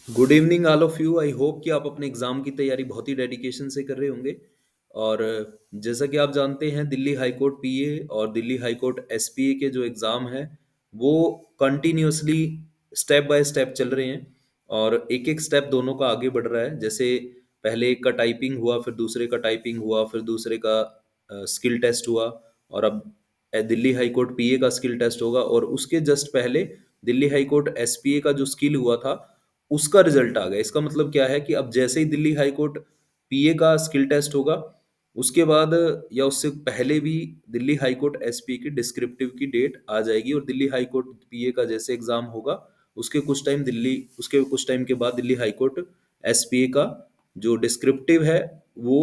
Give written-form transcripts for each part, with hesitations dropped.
Good evening all of you. I hope कि आप अपने एग्जाम की तैयारी बहुत ही डेडिकेशन से कर रहे होंगे। और जैसा कि आप जानते हैं, दिल्ली हाई कोर्ट पीए और दिल्ली हाई कोर्ट एसपीए के जो एग्ज़ाम है वो कंटिन्यूअसली स्टेप बाय स्टेप चल रहे हैं। और एक एक स्टेप दोनों का आगे बढ़ रहा है। जैसे पहले एक का टाइपिंग हुआ, फिर दूसरे का टाइपिंग हुआ, फिर दूसरे का स्किल टेस्ट हुआ, और अब दिल्ली हाई कोर्ट पीए का स्किल टेस्ट होगा। और उसके जस्ट पहले दिल्ली हाई कोर्ट एसपीए का जो स्किल हुआ था उसका रिजल्ट आ गया। इसका मतलब क्या है कि अब जैसे ही दिल्ली हाई कोर्ट पीए का स्किल टेस्ट होगा, उसके बाद या उससे पहले भी दिल्ली हाई कोर्ट एसपी की डिस्क्रिप्टिव की डेट आ जाएगी। और दिल्ली हाई कोर्ट पीए का जैसे एग्जाम होगा, उसके कुछ टाइम के बाद दिल्ली हाई कोर्ट एसपीए का जो डिस्क्रिप्टिव है वो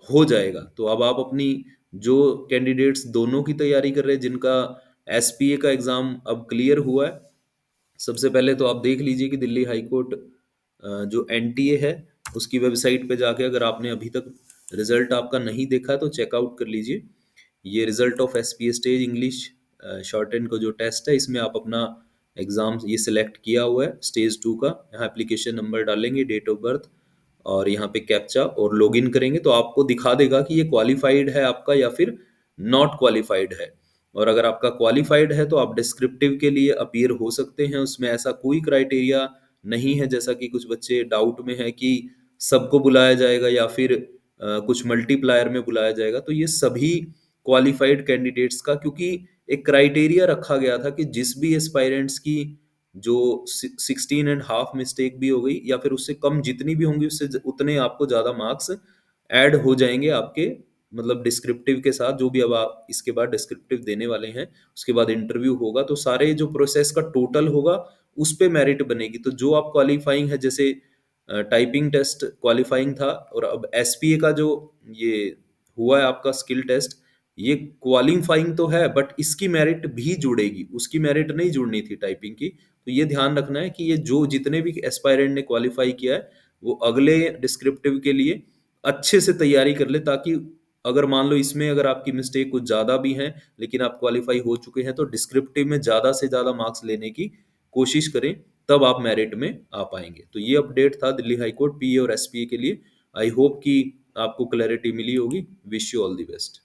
हो जाएगा। तो अब आप अपनी जो कैंडिडेट्स दोनों की तैयारी कर रहे हैं, जिनका एसपीए का एग्जाम अब क्लियर हुआ है, सबसे पहले तो आप देख लीजिए कि दिल्ली हाई कोर्ट जो एनटीए है उसकी वेबसाइट पे जाके, अगर आपने अभी तक रिजल्ट आपका नहीं देखा है तो चेकआउट कर लीजिए। ये result of SPA stage English short and का जो टेस्ट है, इसमें आप अपना एग्जाम ये सिलेक्ट किया हुआ है स्टेज 2 का। यहाँ एप्लीकेशन नंबर डालेंगे, डेट ऑफ बर्थ, और यहाँ पे कैप्चा, और लॉगिन करेंगे तो आपको दिखा देगा कि ये क्वालिफाइड है आपका या फिर नॉट क्वालिफाइड है। और अगर आपका क्वालिफाइड है तो आप डिस्क्रिप्टिव के लिए अपीयर हो सकते हैं। उसमें ऐसा कोई क्राइटेरिया नहीं है, जैसा कि कुछ बच्चे डाउट में है कि सबको बुलाया जाएगा या फिर कुछ मल्टीप्लायर में बुलाया जाएगा। तो ये सभी क्वालिफाइड कैंडिडेट्स का, क्योंकि एक क्राइटेरिया रखा गया था कि जिस भी एस्पायरेंट्स की जो 16.5 मिस्टेक भी हो गई या फिर उससे कम जितनी भी होंगी, उससे उतने आपको ज्यादा मार्क्स ऐड हो जाएंगे आपके मतलब डिस्क्रिप्टिव के साथ। जो भी अब आप इसके बाद डिस्क्रिप्टिव देने वाले हैं, उसके बाद इंटरव्यू होगा, तो सारे जो प्रोसेस का टोटल होगा उस पे मेरिट बनेगी। तो जो आप क्वालिफाइंग है, जैसे टाइपिंग टेस्ट क्वालिफाइंग था, और अब एसपीए का जो ये हुआ है आपका स्किल टेस्ट, ये क्वालिफाइंग तो है बट इसकी मेरिट भी जुड़ेगी, उसकी मेरिट नहीं जुड़नी थी टाइपिंग की। तो ये ध्यान रखना है कि ये जो जितने भी एस्पायरेंट ने क्वालिफाई किया है, वो अगले डिस्क्रिप्टिव के लिए अच्छे से तैयारी कर ले, ताकि अगर मान लो इसमें अगर आपकी मिस्टेक कुछ ज्यादा भी है लेकिन आप क्वालिफाई हो चुके हैं, तो डिस्क्रिप्टिव में ज्यादा से ज्यादा मार्क्स लेने की कोशिश करें, तब आप मेरिट में आ पाएंगे। तो ये अपडेट था दिल्ली हाई कोर्ट पीए और एसपीए के लिए। आई होप कि आपको क्लैरिटी मिली होगी। Wish you all the best.